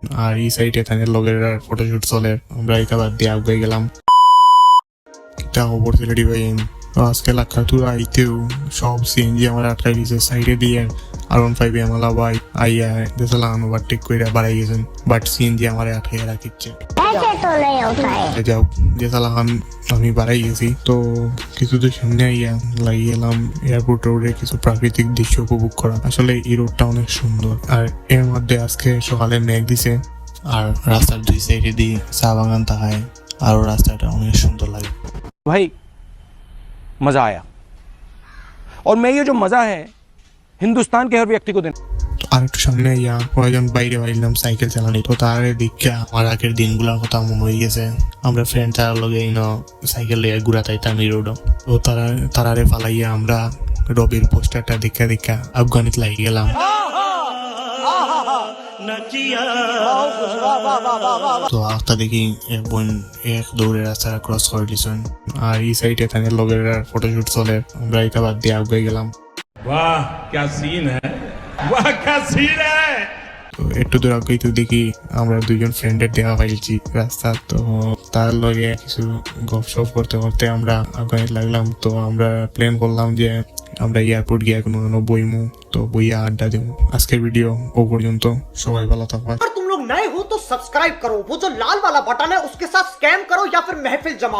আর এই সাইডে এখানে লগের ফটোশুট চলে। আমরা এটা বাদ দিয়ে আগে গেলাম এটা অপরচুনিটি পাই। আজকে লাক্ষাতুর আইতেও সব সিএনজি আমার আটকাই দিয়েছে সাইডে দিয়ে। R15 আমলা ভাই আইয়া দেশালান ওভারটেক করে বাড়াই গেছেন, বাট সিএনজি আমার আটকাই রাখিচ্ছে। যাও দেশালান আমি বাড়াই গেছি তো কিছু তো সামনে আইয়া লাগিয়ে এলাম এয়ারপোর্ট রোডে কিছু প্রাকৃতিক দৃশ্য উপভোগ করা। আসলে এই রোডটা অনেক সুন্দর। আর এর মধ্যে আজকে সকালে মেঘ দিছে আর রাস্তার দুই সাইডে দিয়ে চা বাগান তাকায় আরো রাস্তাটা অনেক সুন্দর লাগে। भाई मजा आया और मैं ये जो मजा है हिंदुस्तान के हर व्यक्ति को देना। আর একটু সামনে ইয়া কয়েকজন বাইরে বাইলাম সাইকেল চালানি, তো তার দিকে আমার আগের দিনগুলোর কথা মনে হয়ে গেছে। আমরা ফ্রেন্ড তার লগে সাইকেল লিয়ে ঘুরা তাইতাম এই রোড। তো তারারে ফালাইয়া আমরা রবির পোস্টারটা দেখা দেখা আফগানিত লাগি গেলাম। তো আস্তা দেখি এক বোন এক দৌড়ে রাস্তা ক্রস করে দিছেন। আর এই সাইডে এখানে লগের ফটোশুট চলে। আমরা এটা বাদ দিয়ে আগে গেলাম। वाह क्या सीन है, वाह क्या सीन है। তো একটু দূর আগেই তো দেখি আমরা দুইজন ফ্রেন্ডের দেখা পাইছি রাস্তা। তো তার লগে কিছু গপসপ করতে করতে আমরা আফগানিত লাগলাম। তো আমরা প্ল্যান করলাম যে আমরা এয়ারপোর্ট গিয়ে কোনো বইমু, তো বইয়া আড্ডা দেবো। আজকের ভিডিও ও পর্যন্ত, সবাই ভালো থাকবা। अगर तुम लोग नए हो तो सब्सक्राइब करो, वो जो लाल वाला बटन है उसके साथ स्कैम करो या फिर महफिल जमा।